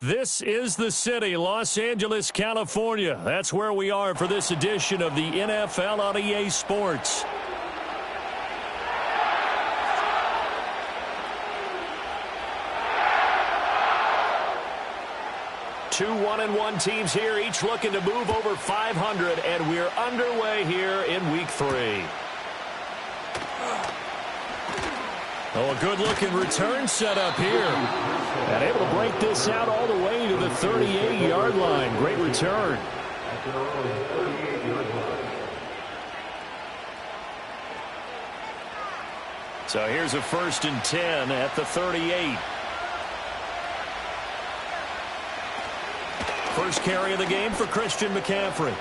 This is the city, Los Angeles, California. That's where we are for this edition of the NFL on EA Sports. Two 1-1 teams here, each looking to move over 500, and we're underway here in Week 3. Oh, a good-looking return set up here. And able to break this out all the way to the 38-yard line. Great return. So here's a 1st and 10 at the 38. First carry of the game for Christian McCaffrey.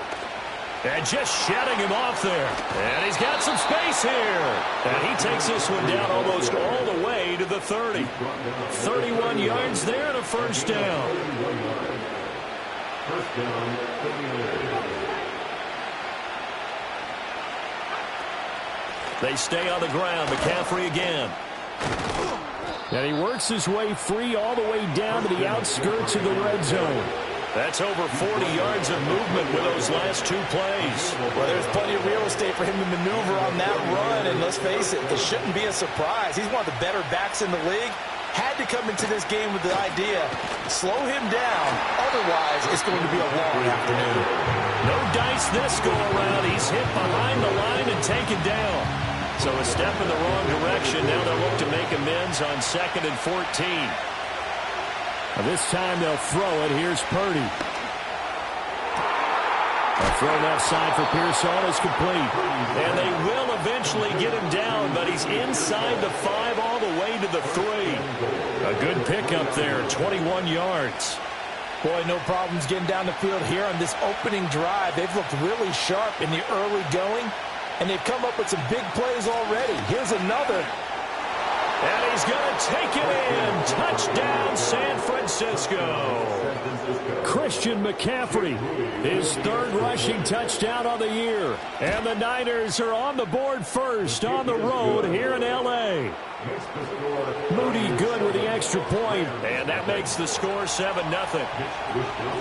And just shutting him off there. And he's got some space here. And he takes this one down almost all the way to the 30. 31 yards there and a first down. They stay on the ground. McCaffrey again. And he works his way free all the way down to the outskirts of the red zone. That's over 40 yards of movement with those last two plays. Well, there's plenty of real estate for him to maneuver on that run, and let's face it, this shouldn't be a surprise. He's one of the better backs in the league. Had to come into this game with the idea, slow him down, otherwise it's going to be a long afternoon. No dice this go-around. He's hit behind the line and taken down. So a step in the wrong direction. Now they'll look to make amends on 2nd and 14. This time they'll throw it. Here's Purdy. A throw left side for Pearson is complete. And they will eventually get him down, but he's inside the 5 all the way to the 3. A good pickup there, 21 yards. Boy, no problems getting down the field here on this opening drive. They've looked really sharp in the early going, and they've come up with some big plays already. Here's another. And he's going to take it in. Touchdown, San Francisco. Christian McCaffrey, his 3rd rushing touchdown of the year. And the Niners are on the board first on the road here in L.A. Moody good with the extra point. And that makes the score 7-0.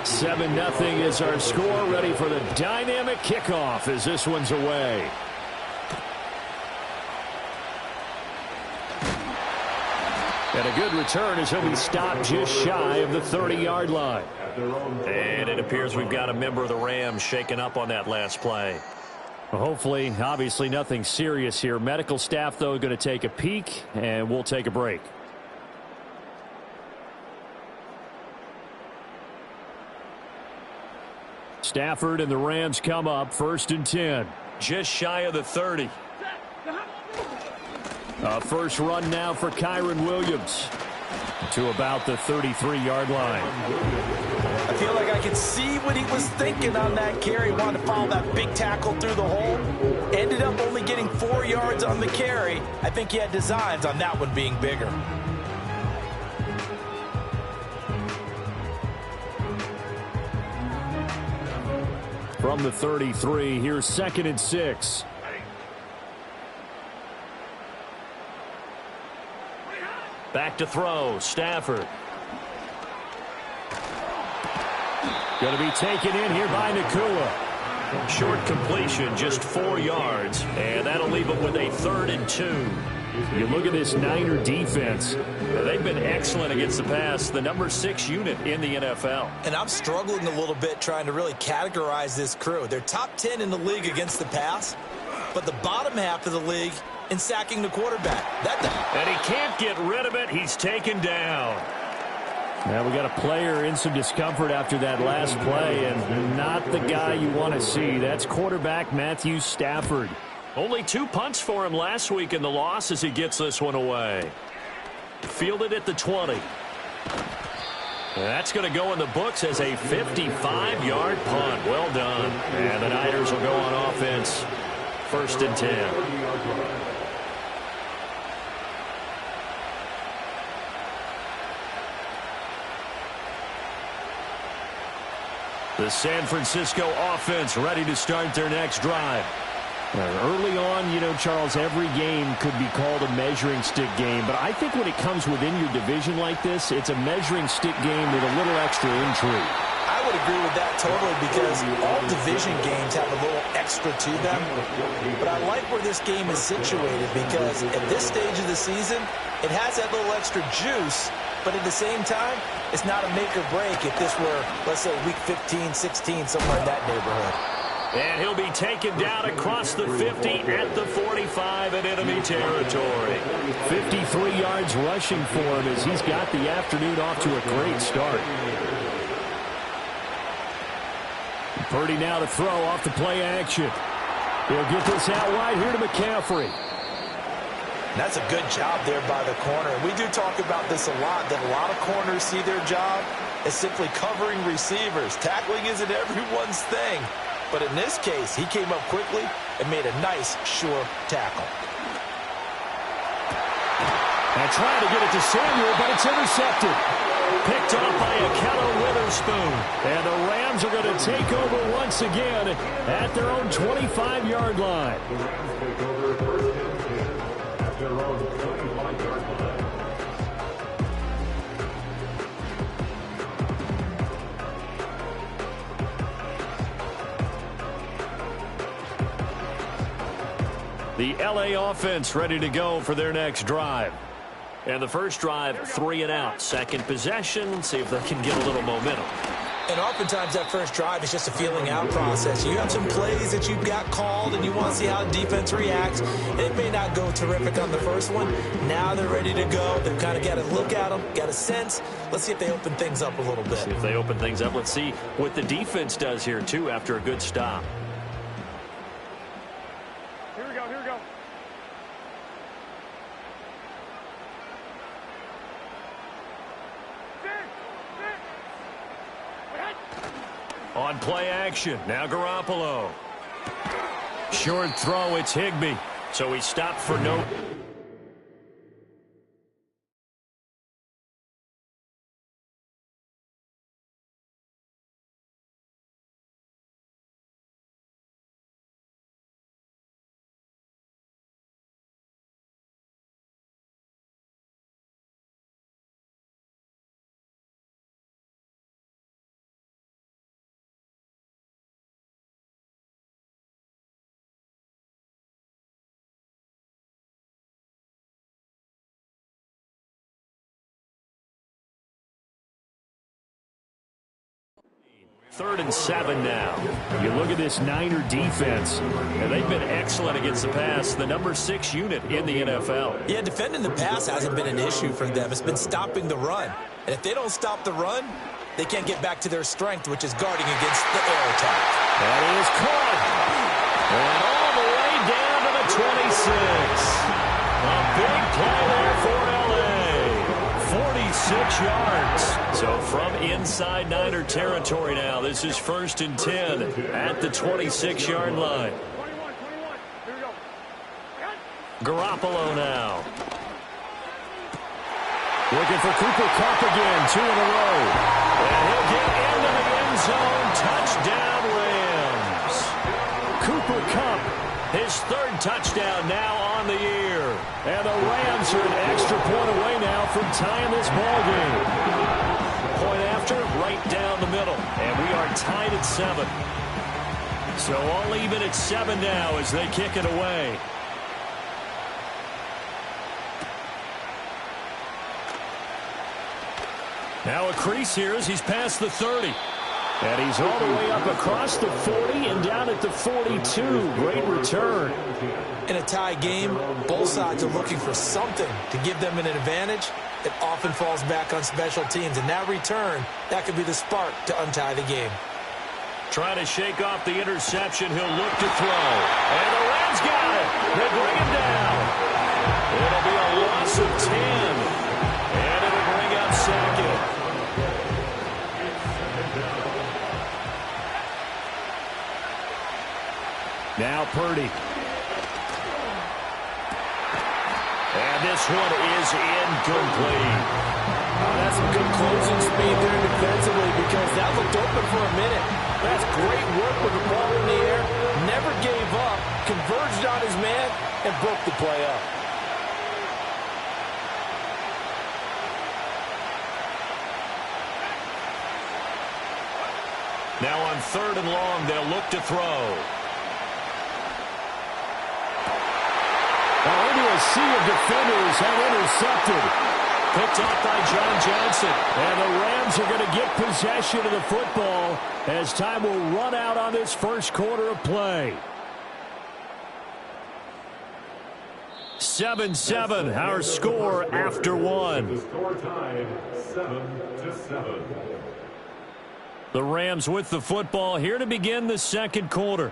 7-0 is our score, ready for the dynamic kickoff as this one's away. And a good return as he'll be stopped just shy of the 30-yard line. And it appears we've got a member of the Rams shaken up on that last play. Well, hopefully, obviously nothing serious here. Medical staff, though, going to take a peek, and we'll take a break. Stafford and the Rams come up, 1st and 10. Just shy of the 30. First run now for Kyren Williams to about the 33-yard line. I feel like I can see what he was thinking on that carry. Wanted to follow that big tackle through the hole. Ended up only getting 4 yards on the carry. I think he had designs on that one being bigger. From the 33, here's 2nd and 6. Back to throw, Stafford. Going to be taken in here by Nakua. Short completion, just 4 yards, and that'll leave it with a 3rd and 2. You look at this Niner defense. They've been excellent against the pass, the number 6 unit in the NFL. And I'm struggling a little bit trying to really categorize this crew. They're top 10 in the league against the pass, but the bottom half of the league in sacking the quarterback. And he can't get rid of it. He's taken down. Now we got a player in some discomfort after that last play, and not the guy you want to see. That's quarterback Matthew Stafford. Only 2 punts for him last week in the loss as he gets this one away. Fielded at the 20. That's going to go in the books as a 55-yard punt. Well done. And the Niners will go on offense. 1st and 10. The San Francisco offense ready to start their next drive. Early on, you know, Charles, every game could be called a measuring stick game. But I think when it comes within your division like this, it's a measuring stick game with a little extra intrigue. I would agree with that totally because all division games have a little extra to them. But I like where this game is situated because at this stage of the season, it has that little extra juice. But at the same time, it's not a make or break if this were, let's say, week 15, 16, somewhere in that neighborhood. And he'll be taken down across the 50 at the 45 in enemy territory. 53 yards rushing for him as he's got the afternoon off to a great start. Purdy now to throw off the play action. He'll get this out wide here to McCaffrey. That's a good job there by the corner. We do talk about this a lot, that a lot of corners see their job as simply covering receivers. Tackling isn't everyone's thing. But in this case, he came up quickly and made a nice, sure tackle. And trying to get it to Samuel, but it's intercepted. Picked off by Akello Witherspoon. And the Rams are going to take over once again at their own 25-yard line. The LA offense ready to go for their next drive. And the first drive, 3 and out. Second possession, see if they can get a little momentum. And oftentimes that first drive is just a feeling out process. You have some plays that you've got called and you want to see how the defense reacts. It may not go terrific on the first one. Now they're ready to go. They've kind of got to look at them, got a sense. Let's see if they open things up a little bit. See if they open things up. Let's see what the defense does here, too, after a good stop. Here we go, here we go. On play action, now Garoppolo. Short throw, it's Higbee. So he stopped for no... Third and 7 now. You look at this Niner defense, and they've been excellent against the pass, the number 6 unit in the NFL. Yeah, defending the pass hasn't been an issue for them. It's been stopping the run. And if they don't stop the run, they can't get back to their strength, which is guarding against the air attack. That is caught. And all the way down to the 26. A big play there for LA. 46 yards. So from inside Niner territory now, this is 1st and 10 at the 26-yard line. 21. Here we go. Garoppolo now. Looking for Cooper Kupp again, 2 in a row. And he'll get into the end zone. Touchdown, Rams. Cooper Kupp, his 3rd touchdown now on the year. And the Rams are an extra point away now from tying this ball game. Point after, right down the middle. And we are tied at 7. So all even at 7 now as they kick it away. Now a crease here as he's past the 30. And he's all the way up across the 40 and down at the 42. Great return. In a tie game, both sides are looking for something to give them an advantage. It often falls back on special teams. And that return, that could be the spark to untie the game. Trying to shake off the interception. He'll look to throw. And the Rams got it. They bring him down. It'll be a loss of 10. And it'll bring up 2nd. Now Purdy. And this one is incomplete. That's some good closing speed there defensively because that looked open for a minute. That's great work with the ball in the air. Never gave up. converged on his man, and broke the play up. Now on 3rd and long, they'll look to throw. Now into a sea of defenders have intercepted. Picked off by John Johnson. And the Rams are going to get possession of the football as time will run out on this first quarter of play. 7-7, our score after one. Score tied 7-7. The Rams with the football here to begin the second quarter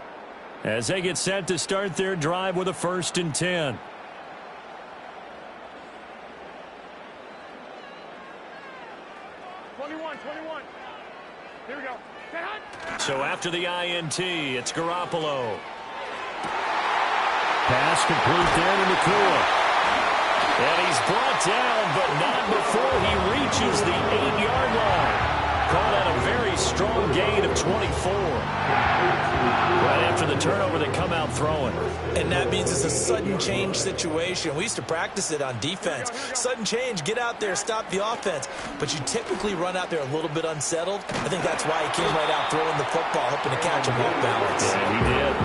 as they get set to start their drive with a 1st and 10. Here we go. So after the INT, it's Garoppolo. Pass complete there to Nakua. And he's brought down, but not before he reaches the 8-yard line. Called out a very strong gain of 24. Right after the turnover, they come out throwing. And that means it's a sudden change situation. We used to practice it on defense. Sudden change, get out there, stop the offense. But you typically run out there a little bit unsettled. I think that's why he came right out throwing the football, hoping to catch him off balance. Yeah, he did.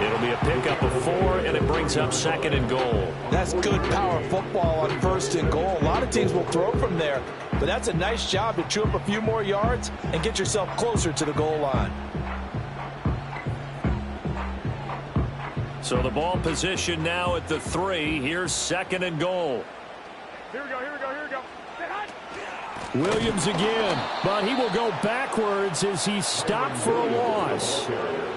It'll be a pickup of 4, and it brings up 2nd and goal. That's good power football on 1st and goal. A lot of teams will throw from there. But that's a nice job to chew up a few more yards and get yourself closer to the goal line. So the ball position now at the 3. Here's 2nd and goal. Here we go, here we go, here we go. Williams again, but he will go backwards as he stopped for a loss.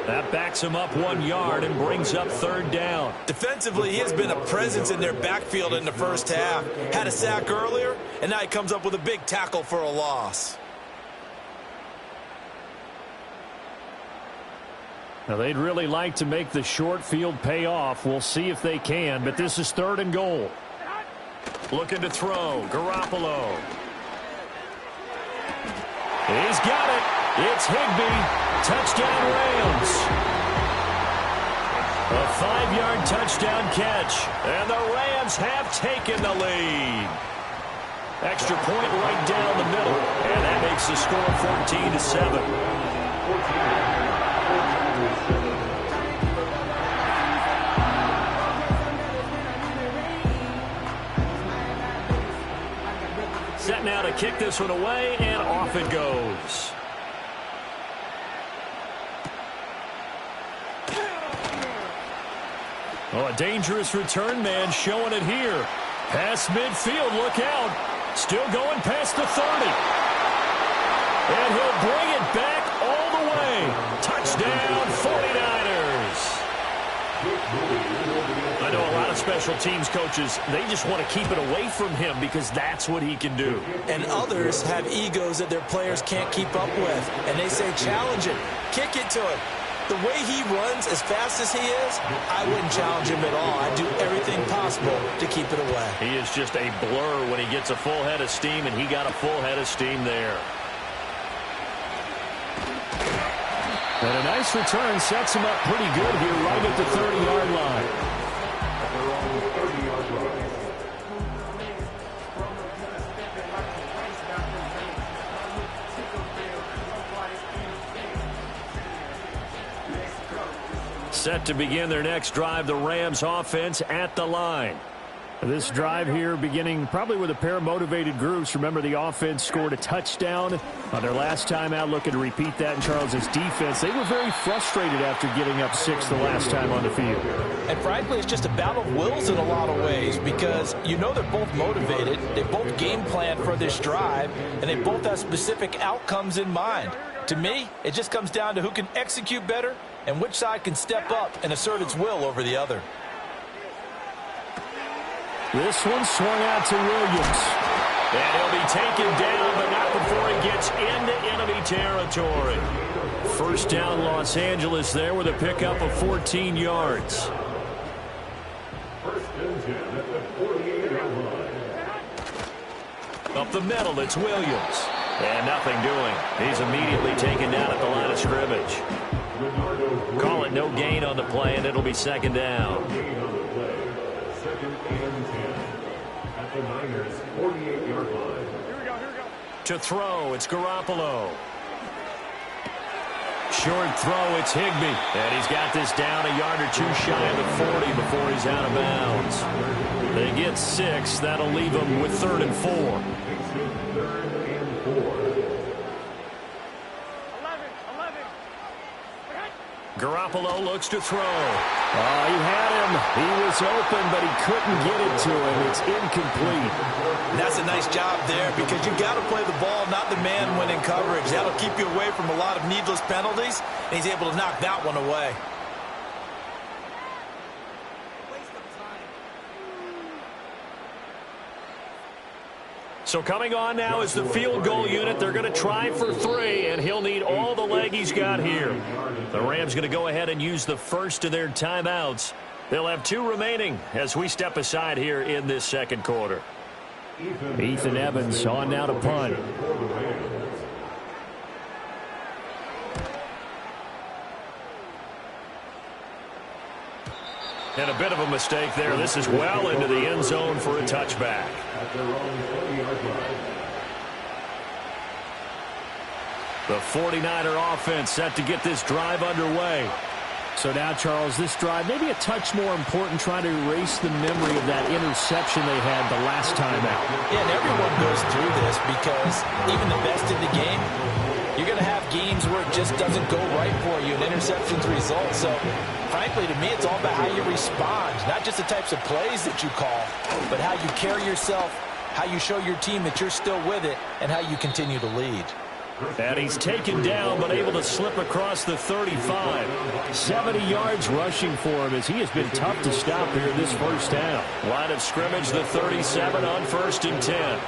That backs him up 1 yard and brings up 3rd down. Defensively, he has been a presence in their backfield in the first half. Had a sack earlier, and now he comes up with a big tackle for a loss. Now, they'd really like to make the short field pay off. We'll see if they can, but this is 3rd and goal. Looking to throw. Garoppolo. He's got it. It's Higbee. Touchdown, Rams. A 5-yard touchdown catch. And the Rams have taken the lead. Extra point right down the middle. And that makes the score 14-7. Set now to kick this one away, and off it goes. Oh, a dangerous return man showing it here. Past midfield, look out. Still going past the 30. And he'll bring it back all the way. Touchdown, 49ers. I know a lot of special teams coaches, they just want to keep it away from him because that's what he can do. And others have egos that their players can't keep up with. And they say, challenge it, kick it to him. The way he runs as fast as he is, I wouldn't challenge him at all. I'd do everything possible to keep it away. He is just a blur when he gets a full head of steam, and he got a full head of steam there. And a nice return sets him up pretty good here right at the 30-yard line. Set to begin their next drive, the Rams offense at the line. This drive here beginning probably with a pair of motivated groups. Remember, the offense scored a touchdown on their last time out. Looking to repeat that in Charles's defense. They were very frustrated after getting up 6 the last time on the field. And frankly, it's just a battle of wills in a lot of ways because you know they're both motivated. They both game plan for this drive, and they both have specific outcomes in mind. To me, it just comes down to who can execute better and which side can step up and assert its will over the other. This one swung out to Williams. And he'll be taken down, but not before he gets into enemy territory. First down, Los Angeles there with a pickup of 14 yards. First and 10 at the 48-yard line. Up the middle, it's Williams. And nothing doing. He's immediately taken down at the line of scrimmage. Call it no gain on the play, and it'll be second down. Gain on the play. Second and 10 at the Niners' 48-yard line. Here we go, here we go. To throw, it's Garoppolo. Short throw, it's Higbee. And he's got this down a yard or two shy of the 40 before he's out of bounds. They get 6. That'll leave them with 3rd and 4. 11, 11. Garoppolo looks to throw. Oh, he had him. He was open, but he couldn't get it to him. It's incomplete. That's a nice job there because you've got to play the ball, not the man when in coverage. That'll keep you away from a lot of needless penalties, and he's able to knock that one away. So coming on now is the field goal unit. They're going to try for 3, and he'll need all the leg he's got here. The Rams going to go ahead and use the first of their timeouts. They'll have 2 remaining as we step aside here in this second quarter. Ethan Evans on now to punt. And a bit of a mistake there. This is well into the end zone for a touchback. At their own 20-yard line. The 49er offense set to get this drive underway. So now, Charles, this drive maybe a touch more important, trying to erase the memory of that interception they had the last time out. Yeah, and everyone goes through this because even the best in the game, you're going to have games where it just doesn't go right for you, and interceptions result. So, frankly, to me, it's all about how you respond, not just the types of plays that you call, but how you carry yourself, how you show your team that you're still with it, and how you continue to lead. And he's taken down, but able to slip across the 35. 70 yards rushing for him as he has been tough to stop here this first half. Line of scrimmage, the 37 on 1st and 10.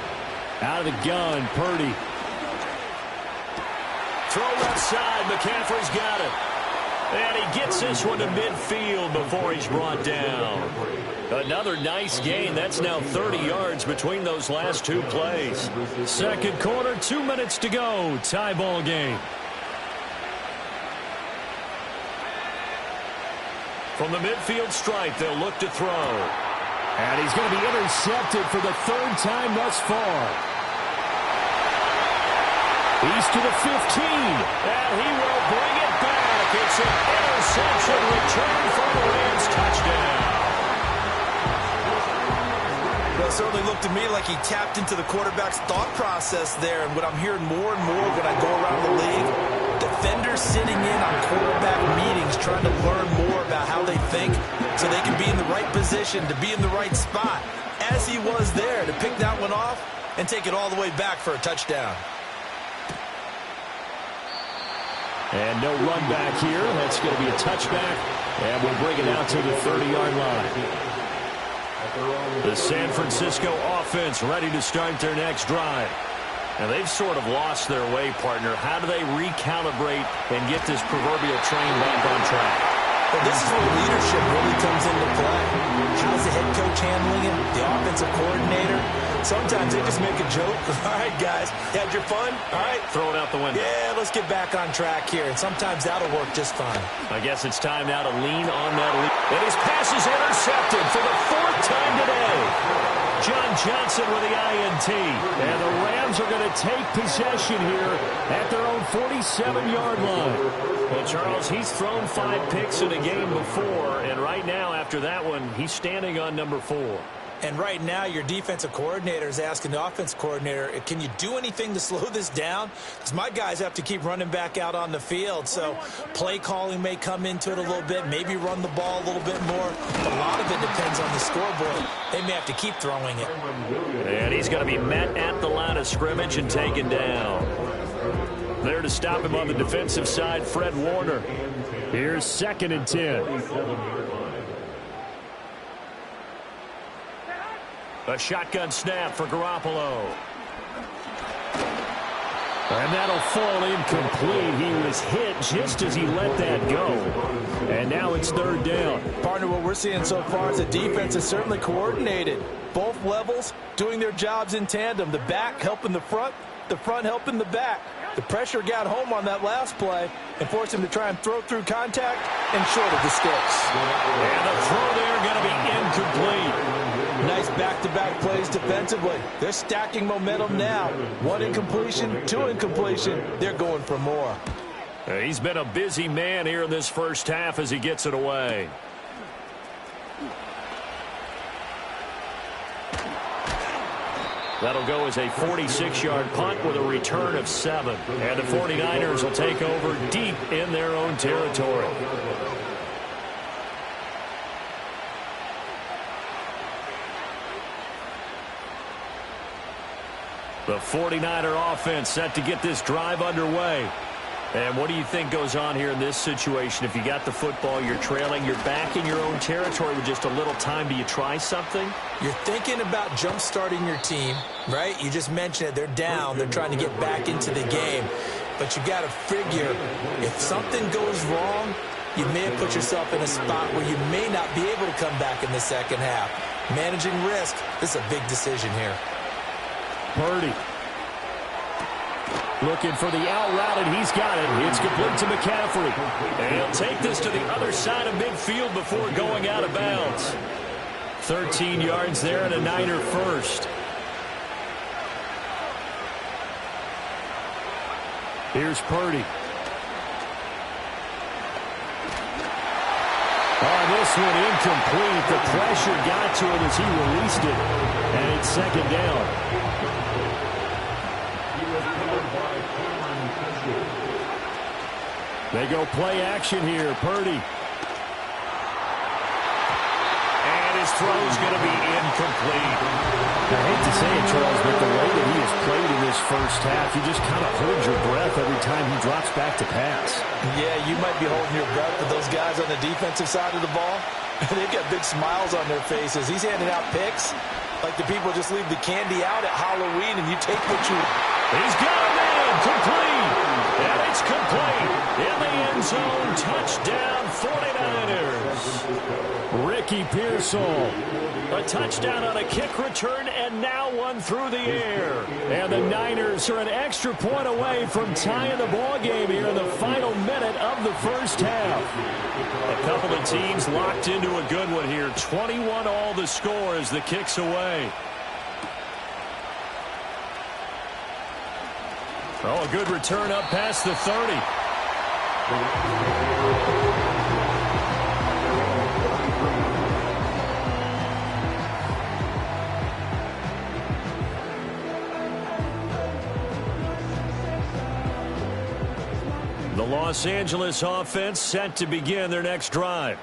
Out of the gun, Purdy. Throw left side, McCaffrey's got it. And he gets this one to midfield before he's brought down. Another nice gain. That's now 30 yards between those last 2 plays. Second quarter, 2 minutes to go. Tie ball game. From the midfield stripe, they'll look to throw. And he's going to be intercepted for the 3rd time thus far. He's to the 15. And he will bring it back. It's an interception return for the Rams touchdown. Well, it certainly looked to me like he tapped into the quarterback's thought process there. And what I'm hearing more and more when I go around the league, defenders sitting in on quarterback meetings trying to learn more about how they think so they can be in the right position to be in the right spot, as he was there to pick that one off and take it all the way back for a touchdown. And no run back here. That's going to be a touchback. And we'll bring it out to the 30-yard line. The San Francisco offense ready to start their next drive. Now, they've sort of lost their way, partner. How do they recalibrate and get this proverbial train back on track? Well, this is where leadership really comes into play. How's the head coach handling it? The offensive coordinator? Sometimes they just make a joke. All right, guys, had your fun? All right. Throw it out the window. Yeah, let's get back on track here. And sometimes that'll work just fine. I guess it's time now to lean on that lead. And his pass is intercepted for the 4th time today. John Johnson with the INT. And the Rams are going to take possession here at their own 47-yard line. Well, Charles, he's thrown 5 picks in a game before, and right now, after that one, he's standing on number 4. And right now, your defensive coordinator is asking the offense coordinator, can you do anything to slow this down? Because my guys have to keep running back out on the field. So play calling may come into it a little bit, maybe run the ball a little bit more. But a lot of it depends on the scoreboard. They may have to keep throwing it. And he's going to be met at the line of scrimmage and taken down. There to stop him on the defensive side, Fred Warner. Here's 2nd and 10. A shotgun snap for Garoppolo. And that'll fall incomplete. He was hit just as he let that go. And now it's 3rd down. Partner, what we're seeing so far is the defense is certainly coordinated. Both levels doing their jobs in tandem. The back helping the front helping the back. The pressure got home on that last play and forced him to try and throw through contact and short of the sticks. And the throw there going to be incomplete. Nice back-to-back plays defensively. They're stacking momentum now. 1 incompletion, 2 incompletion. They're going for more. He's been a busy man here in this first half as he gets it away. That'll go as a 46-yard punt with a return of 7. And the 49ers will take over deep in their own territory. The 49er offense set to get this drive underway. And what do you think goes on here in this situation? If you got the football, you're trailing, you're back in your own territory with just a little time. Do you try something? You're thinking about jump-starting your team, right? You just mentioned it. They're down. They're trying to get back into the game. But you got to figure, if something goes wrong, you may have put yourself in a spot where you may not be able to come back in the second half. Managing risk, this is a big decision here. Purdy. Looking for the out route, and he's got it. It's complete to McCaffrey. And he'll take this to the other side of midfield before going out of bounds. 13 yards there and a Niner first. Here's Purdy. Oh, this one incomplete. The pressure got to him as he released it. And it's second down. They go play action here. Purdy. And his throw's going to be incomplete. I hate to say it, Charles, but the way that he has played in this first half, you just kind of hold your breath every time he drops back to pass. Yeah, you might be holding your breath, but those guys on the defensive side of the ball, they've got big smiles on their faces. He's handing out picks like the people just leave the candy out at Halloween, and you take what you... He's got a man. Complete. And it's complete. In the end zone. Touchdown, 49ers. Ricky Pearsall. A touchdown on a kick return, and now one through the air. And the Niners are an extra point away from tying the ball game here in the final minute of the first half. A couple of teams locked into a good one here. 21 all the score as the kick's away. Oh, a good return up past the 30. The Los Angeles offense set to begin their next drive.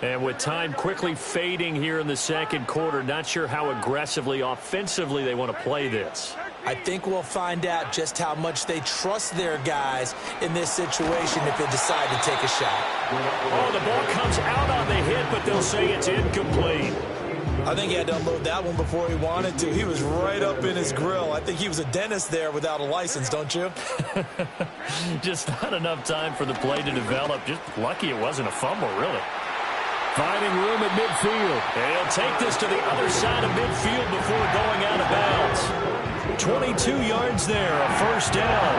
And with time quickly fading here in the second quarter, not sure how aggressively, offensively they want to play this. I think we'll find out just how much they trust their guys in this situation if they decide to take a shot. Oh, the ball comes out on the hit, but they'll say it's incomplete. I think he had to unload that one before he wanted to. He was right up in his grill. I think he was a dentist there without a license, don't you? Just not enough time for the play to develop. Just lucky it wasn't a fumble, really. Finding room at midfield. And he'll take this to the other side of midfield before going out of bounds. 22 yards there, a first down.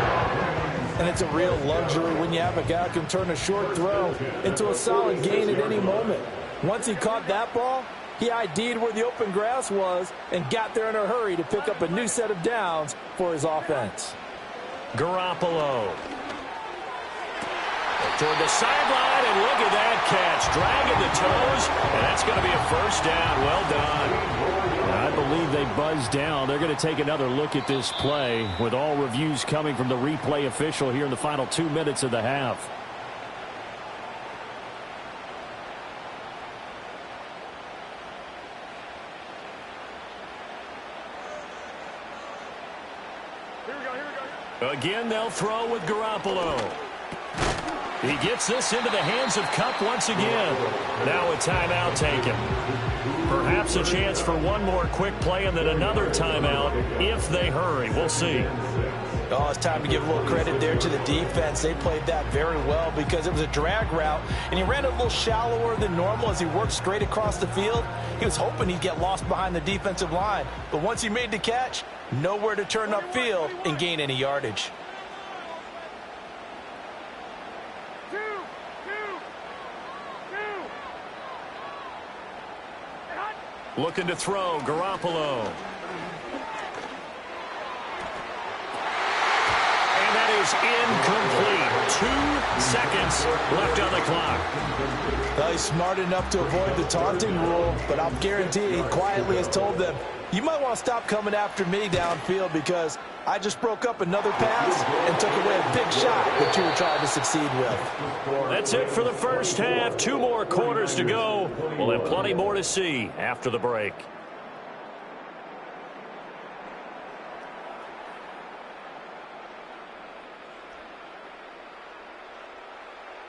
And it's a real luxury when you have a guy who can turn a short throw into a solid gain at any moment. Once he caught that ball, he ID'd where the open grass was and got there in a hurry to pick up a new set of downs for his offense. Garoppolo. Toward the sideline, and look at that catch. Dragging the toes, and that's going to be a first down. Well done. I believe they buzzed down. They're going to take another look at this play with all reviews coming from the replay official here in the final 2 minutes of the half. Here we go. Again, they'll throw with Garoppolo. He gets this into the hands of Kupp once again. Now a timeout taken. Perhaps a chance for one more quick play and then another timeout if they hurry. We'll see. Oh, it's time to give a little credit there to the defense. They played that very well because it was a drag route, and he ran a little shallower than normal as he worked straight across the field. He was hoping he'd get lost behind the defensive line, but once he made the catch, nowhere to turn upfield and gain any yardage. Looking to throw, Garoppolo. And that is incomplete. 2 seconds left on the clock. Well, he's smart enough to avoid the taunting rule, but I'll guarantee he quietly has told them, you might want to stop coming after me downfield because I just broke up another pass and took away a big shot that you were trying to succeed with. That's it for the first half. 2 more quarters to go. We'll have plenty more to see after the break.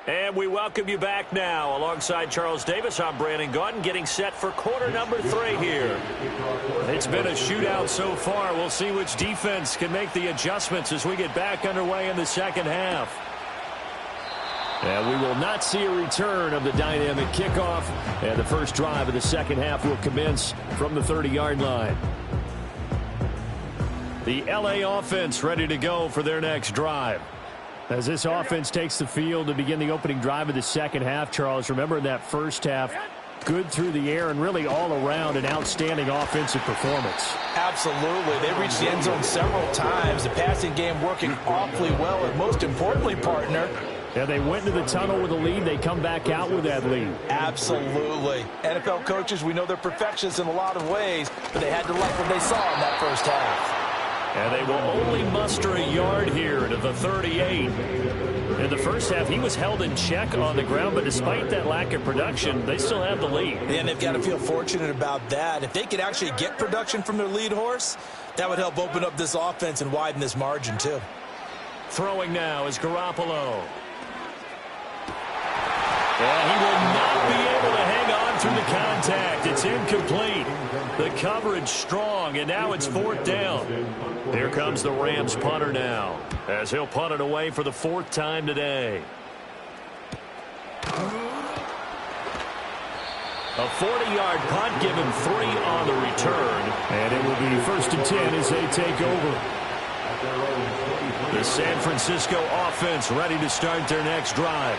And we welcome you back now. Alongside Charles Davis, I'm Brandon Gaudin, getting set for quarter number 3 here. It's been a shootout so far. We'll see which defense can make the adjustments as we get back underway in the second half. And we will not see a return of the dynamic kickoff. And the first drive of the second half will commence from the 30-yard line. The LA offense ready to go for their next drive. As this offense takes the field to begin the opening drive of the second half, Charles, remember in that first half, good through the air and really all around an outstanding offensive performance. Absolutely. They reached the end zone several times. The passing game working awfully well, and most importantly, partner, yeah, they went into the tunnel with a lead. They come back out with that lead. Absolutely. NFL coaches, we know they're perfectionists in a lot of ways, but they had to like what they saw in that first half. And they will only muster a yard here to the 38. In the first half, he was held in check on the ground, but despite that lack of production, they still have the lead. And they've got to feel fortunate about that. If they could actually get production from their lead horse, that would help open up this offense and widen this margin, too. Throwing now is Garoppolo. And he will not be able to hang on through the contact. It's incomplete. The coverage strong, and now it's 4th down. Here comes the Rams punter now, as he'll punt it away for the 4th time today. A 40-yard punt, given 3 on the return. And it will be 1st and 10 as they take over. The San Francisco offense ready to start their next drive.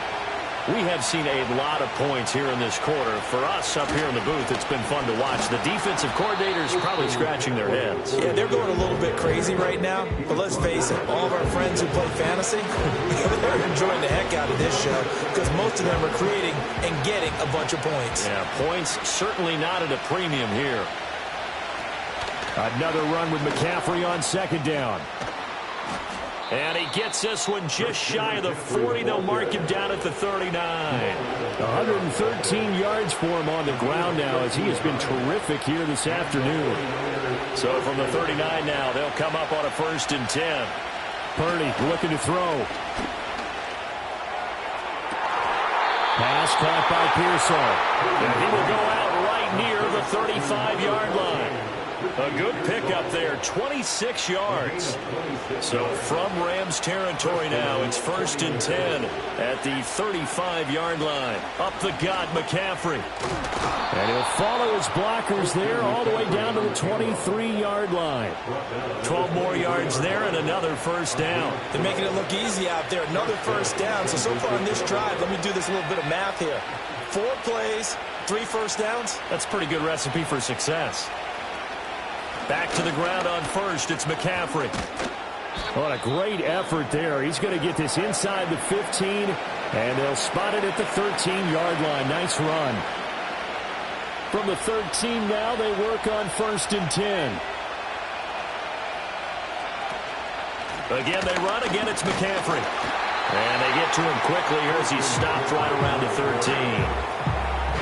We have seen a lot of points here in this quarter. For us up here in the booth, it's been fun to watch. The defensive coordinators probably scratching their heads. Yeah, they're going a little bit crazy right now. But let's face it, all of our friends who play fantasy, they're enjoying the heck out of this show because most of them are creating and getting a bunch of points. Yeah, points certainly not at a premium here. Another run with McCaffrey on 2nd down. And he gets this one just shy of the 40. They'll mark him down at the 39. 113 yards for him on the ground now as he has been terrific here this afternoon. So from the 39 now, they'll come up on a 1st and 10. Purdy looking to throw. Pass caught by Pearsall. And he will go out right near the 35-yard line. A good pickup there, 26 yards. So from Rams territory now, it's 1st and 10 at the 35-yard line. Up the gut, McCaffrey. And he'll follow his blockers there all the way down to the 23-yard line. 12 more yards there and another 1st down. They're making it look easy out there. Another 1st down. So far in this drive, let me do this little bit of math here. 4 plays, 3 1st downs. That's a pretty good recipe for success. Back to the ground on 1st. It's McCaffrey. What a great effort there. He's going to get this inside the 15, and they'll spot it at the 13-yard line. Nice run. From the 13 now, they work on 1st and 10. Again, they run. Again, it's McCaffrey. And they get to him quickly here as he's stopped right around the 13.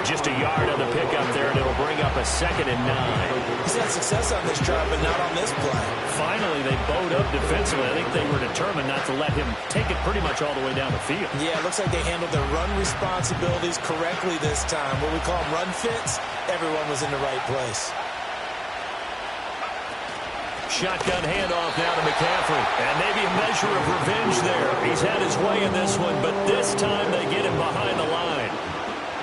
Just a yard on the pickup there, and it'll bring up a 2nd and 9. He's had success on this drive, but not on this play. Finally, they bowed up defensively. I think they were determined not to let him take it pretty much all the way down the field. Yeah, it looks like they handled their run responsibilities correctly this time. What we call them run fits, everyone was in the right place. Shotgun handoff now to McCaffrey. And maybe a measure of revenge there. He's had his way in this one, but this time they get him behind the line.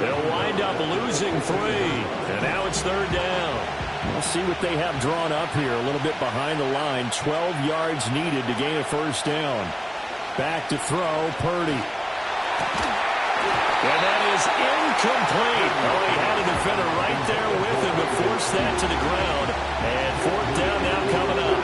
They'll wind up losing 3. And now it's 3rd down. We'll see what they have drawn up here. A little bit behind the line. 12 yards needed to gain a 1st down. Back to throw, Purdy. And that is incomplete. Oh, he had a defender right there with him to force that to the ground. And fourth down now coming up.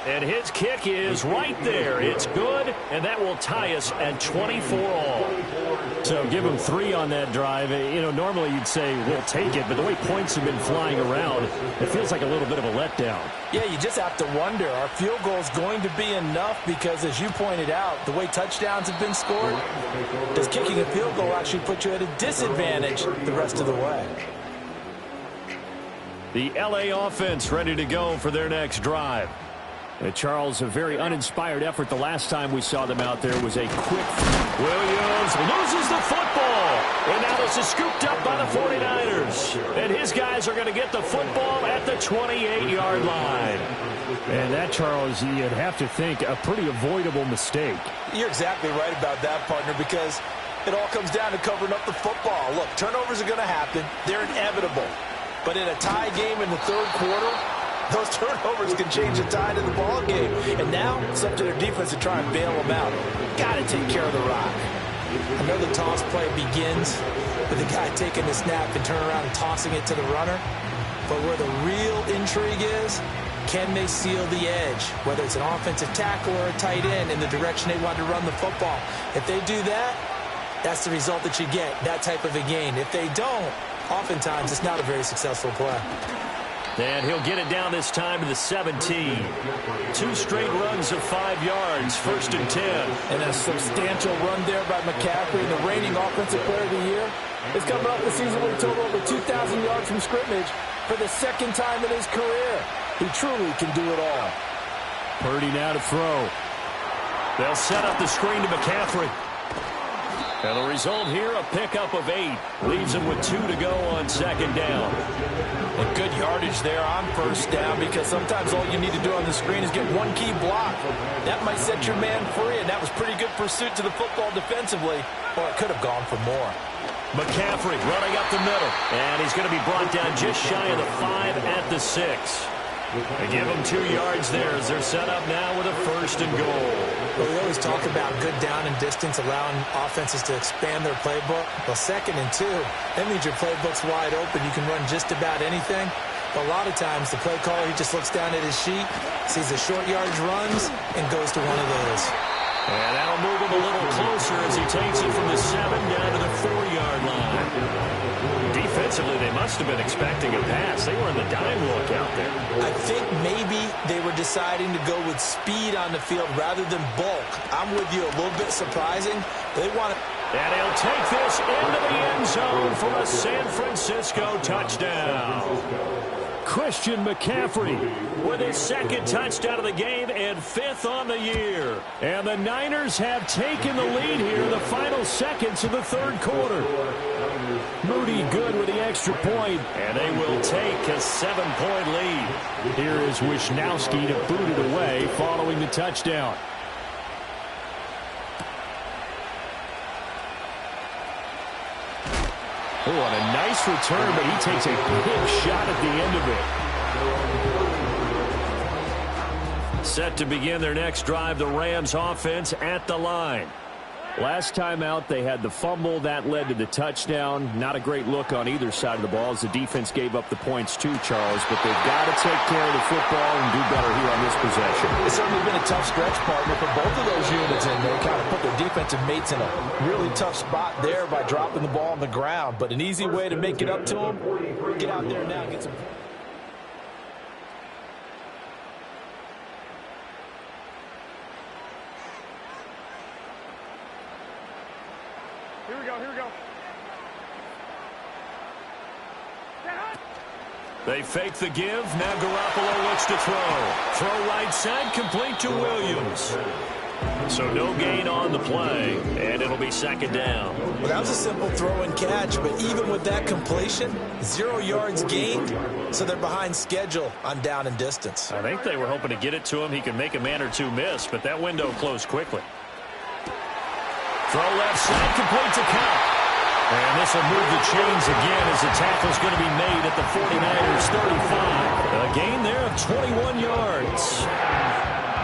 And his kick is right there. It's good, and that will tie us at 24 all. So give him 3 on that drive. You know, normally you'd say, we'll take it, but the way points have been flying around, it feels like a little bit of a letdown. Yeah, you just have to wonder, are field goals going to be enough? Because as you pointed out, the way touchdowns have been scored, does kicking a field goal actually put you at a disadvantage the rest of the way? The LA offense ready to go for their next drive. Charles, a very uninspired effort the last time we saw them out there was a quick. Williams loses the football. And now this is scooped up by the 49ers. And his guys are going to get the football at the 28-yard line. And that, Charles, you'd have to think a pretty avoidable mistake. You're exactly right about that, partner, because it all comes down to covering up the football. Look, turnovers are going to happen. They're inevitable. But in a tie game in the third quarter, those turnovers can change the tide of the ball game. And now it's up to their defense to try and bail them out. Got to take care of the rock. I know the toss play begins with the guy taking the snap and turning around and tossing it to the runner. But where the real intrigue is, can they seal the edge? Whether it's an offensive tackle or a tight end in the direction they want to run the football. If they do that, that's the result that you get, that type of a gain. If they don't, oftentimes it's not a very successful play. And he'll get it down this time to the 17. 2 straight runs of 5 yards, 1st and 10. And a substantial run there by McCaffrey, the reigning offensive player of the year. It's coming off the season where he totaled over 2,000 yards from scrimmage for the 2nd time in his career. He truly can do it all. Purdy now to throw. They'll set up the screen to McCaffrey. And the result here, a pickup of 8. Leaves him with 2 to go on 2nd down. And good yardage there on 1st down, because sometimes all you need to do on the screen is get one key block. That might set your man free, and that was pretty good pursuit to the football defensively. Or it could have gone for more. McCaffrey running up the middle. And he's going to be brought down just shy of the 5 at the 6. They give him 2 yards there as they're set up now with a 1st and goal. Well, we always talk about good down and distance, allowing offenses to expand their playbook. Well, 2nd and 2, that means your playbook's wide open. You can run just about anything. But a lot of times, the play caller, he just looks down at his sheet, sees the short yardage runs, and goes to one of those. And that'll move him a little closer as he takes it from the 7 down to the 4-yard line. Defensively, they must have been expecting a pass. They were in the dime look out there. I think maybe they were deciding to go with speed on the field rather than bulk. I'm with you, a little bit surprising. They want to... And he'll take this into the end zone for a San Francisco touchdown. Christian McCaffrey with his 2nd touchdown of the game and 5th on the year. And the Niners have taken the lead here in the final seconds of the 3rd quarter. Moody good with the extra point, and they will take a 7-point lead. Here is Wisnowski to boot it away following the touchdown. Oh, and a nice return, but he takes a big shot at the end of it. Set to begin their next drive, the Rams offense at the line. Last time out, they had the fumble. That led to the touchdown. Not a great look on either side of the ball as the defense gave up the points too, Charles. But they've got to take care of the football and do better here on this possession. It's certainly been a tough stretch, partner, for both of those units, and they kind of put their defensive mates in a really tough spot there by dropping the ball on the ground. But an easy way to make it up to them, get out there now and get some... Here we go, here we go. They fake the give. Now Garoppolo looks to throw. Throw right side, complete to Williams. So no gain on the play, and it'll be 2nd down. Well, that was a simple throw and catch, but even with that completion, 0 yards gained, so they're behind schedule on down and distance. I think they were hoping to get it to him. He could make a man or two miss, but that window closed quickly. Throw left side, complete to Cup. And this will move the chains again as the tackle's going to be made at the 49ers 35. A gain there of 21 yards.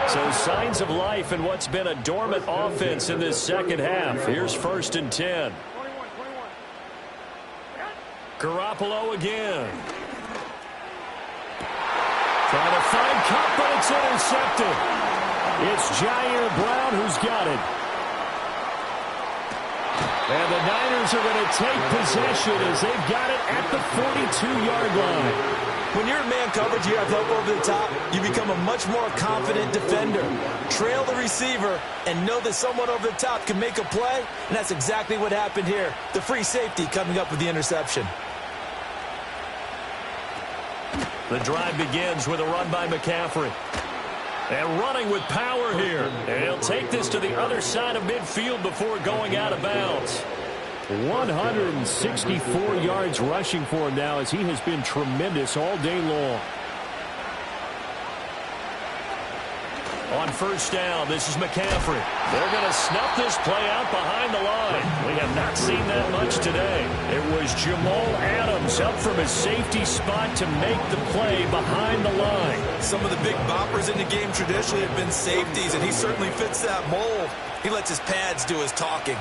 So signs of life in what's been a dormant offense in this second half. Here's 1st and 10. Garoppolo again. Trying to find Cup, but it's intercepted. It's Jair Brown who's got it. And the Niners are going to take possession as they've got it at the 42-yard line. When you're in man coverage, you have help over the top, you become a much more confident defender. Trail the receiver and know that someone over the top can make a play, and that's exactly what happened here. The free safety coming up with the interception. The drive begins with a run by McCaffrey. And running with power here. And he'll take this to the other side of midfield before going out of bounds. 164 yards rushing for him now as he has been tremendous all day long. On 1st down, this is McCaffrey. They're going to snuff this play out behind the line. We have not seen that much today. It was Jamal Adams up from his safety spot to make the play behind the line. Some of the big boppers in the game traditionally have been safeties, and he certainly fits that mold. He lets his pads do his talking.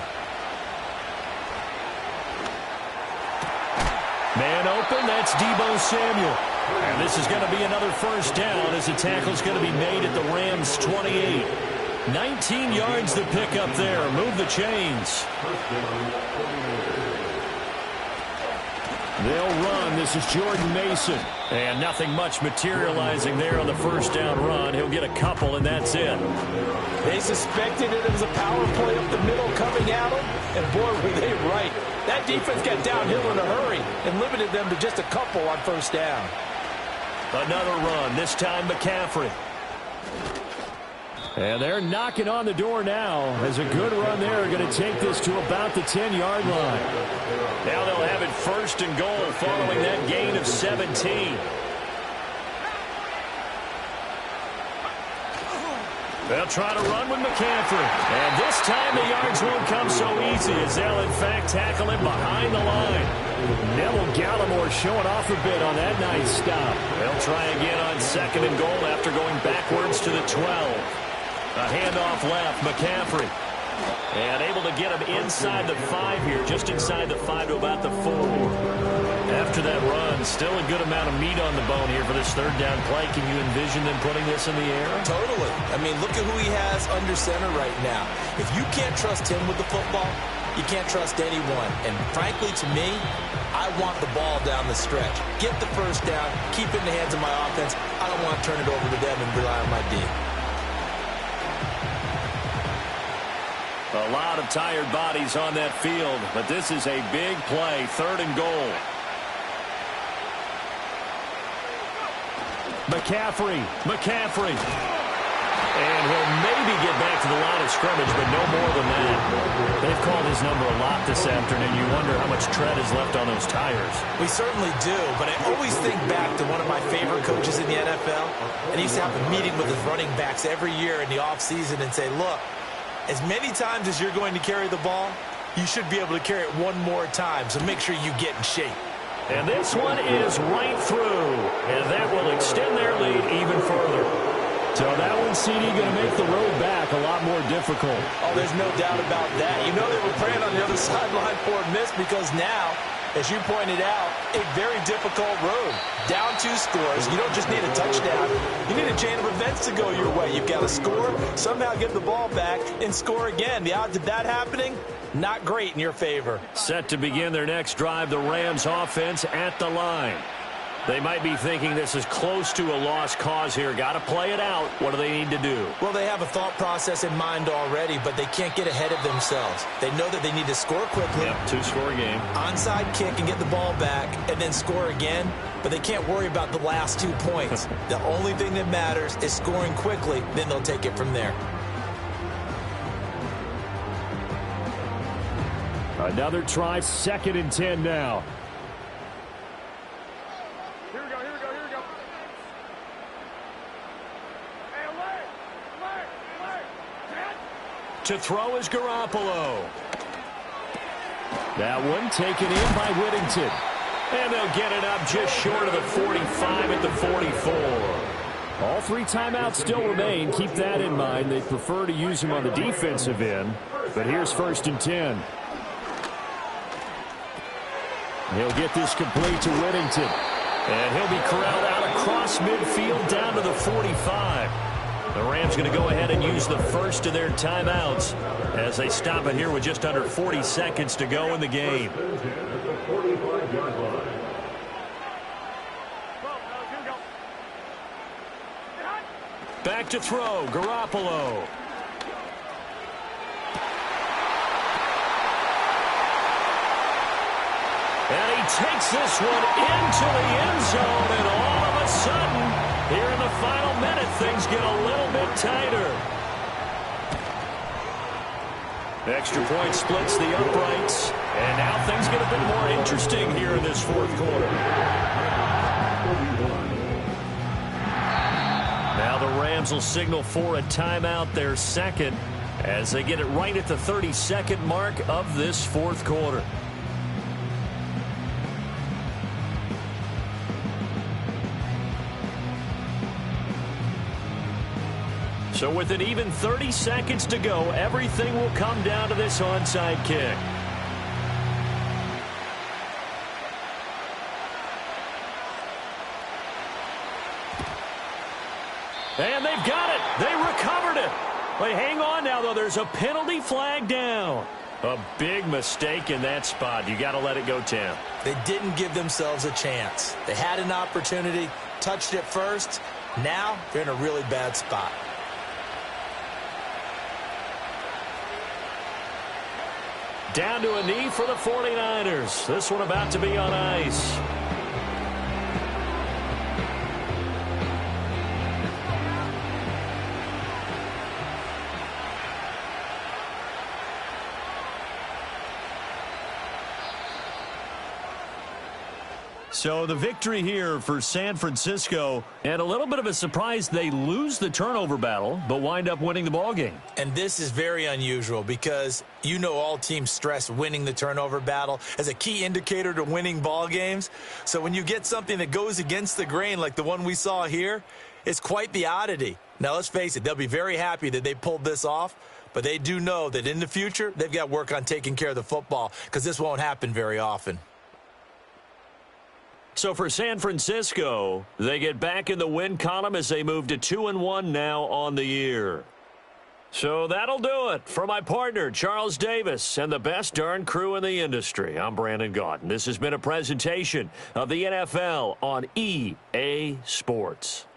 Man open, that's Deebo Samuel. And this is going to be another 1st down as the tackle's going to be made at the Rams' 28. 19 yards to pick up there. Move the chains. They'll run. This is Jordan Mason. And nothing much materializing there on the 1st down run. He'll get a couple, and that's it. They suspected it was a power play up the middle coming at them, and boy, were they right. That defense got downhill in a hurry and limited them to just a couple on 1st down. Another run, this time McCaffrey. And they're knocking on the door now as a good run there are going to take this to about the 10-yard line. Now they'll have it 1st and goal following that gain of 17. They'll try to run with McCaffrey. And this time the yards won't come so easy as they'll, in fact, tackle him behind the line. Neville Gallimore showing off a bit on that nice stop. They'll try again on 2nd and goal after going backwards to the 12. A handoff left, McCaffrey. And able to get him inside the 5 here, just inside the 5 to about the 4. After that run, still a good amount of meat on the bone here for this 3rd down play. Can you envision them putting this in the air? Totally. I mean, look at who he has under center right now. If you can't trust him with the football, you can't trust anyone. And frankly, to me, I want the ball down the stretch. Get the 1st down, keep it in the hands of my offense. I don't want to turn it over to them and rely on my D. A lot of tired bodies on that field, but this is a big play, 3rd and goal. McCaffrey. And he'll maybe get back to the line of scrimmage, but no more than that. They've called his number a lot this afternoon. You wonder how much tread is left on those tires. We certainly do, but I always think back to one of my favorite coaches in the NFL, and he used to have a meeting with his running backs every year in the offseason and say, look, as many times as you're going to carry the ball, you should be able to carry it one more time, so make sure you get in shape. And this one is right through, and that will extend their lead even further. So that one, CD, going to make the road back a lot more difficult. Oh, there's no doubt about that. You know they were praying on the other sideline for a miss because now, as you pointed out, a very difficult road. Down 2 scores. You don't just need a touchdown. You need a chain of events to go your way. You've got to score, somehow get the ball back, and score again. The odds of that happening, not great in your favor. Set to begin their next drive, the Rams offense at the line. They might be thinking this is close to a lost cause here. Got to play it out. What do they need to do? Well, they have a thought process in mind already, but they can't get ahead of themselves. They know that they need to score quickly. Yep, 2-score game. Onside kick and get the ball back and then score again, but they can't worry about the last 2 points. The only thing that matters is scoring quickly, then they'll take it from there. Another try, 2nd and 10 now. Here we go. Hey, leg. To throw is Garoppolo. That one taken in by Whittington. And they'll get it up just short of the 45 at the 44. All 3 timeouts still remain. Keep that in mind. They prefer to use them on the defensive end. But here's 1st and 10. He'll get this complete to Whittington. And he'll be corralled out across midfield down to the 45. The Rams going to go ahead and use the first of their timeouts as they stop it here with just under 40 seconds to go in the game. Back to throw, Garoppolo. And he takes this one into the end zone, and all of a sudden, here in the final minute, things get a little bit tighter. Extra point splits the uprights, and now things get a bit more interesting here in this 4th quarter. Now the Rams will signal for a timeout, their 2nd, as they get it right at the 32nd mark of this 4th quarter. So with an even 30 seconds to go, everything will come down to this onside kick. And they've got it. They recovered it. They hang on now, though. There's a penalty flag down. A big mistake in that spot. You got to let it go, Tim. They didn't give themselves a chance. They had an opportunity, touched it first. Now they're in a really bad spot. Down to a knee for the 49ers. This one about to be on ice. So the victory here for San Francisco, and a little bit of a surprise, they lose the turnover battle, but wind up winning the ball game. And this is very unusual because you know all teams stress winning the turnover battle as a key indicator to winning ball games. So when you get something that goes against the grain like the one we saw here, it's quite the oddity. Now let's face it, they'll be very happy that they pulled this off, but they do know that in the future they've got work on taking care of the football because this won't happen very often. So for San Francisco, they get back in the win column as they move to 2-1 now on the year. So that'll do it. For my partner, Charles Davis, and the best darn crew in the industry, I'm Brandon Gaudin. This has been a presentation of the NFL on EA Sports.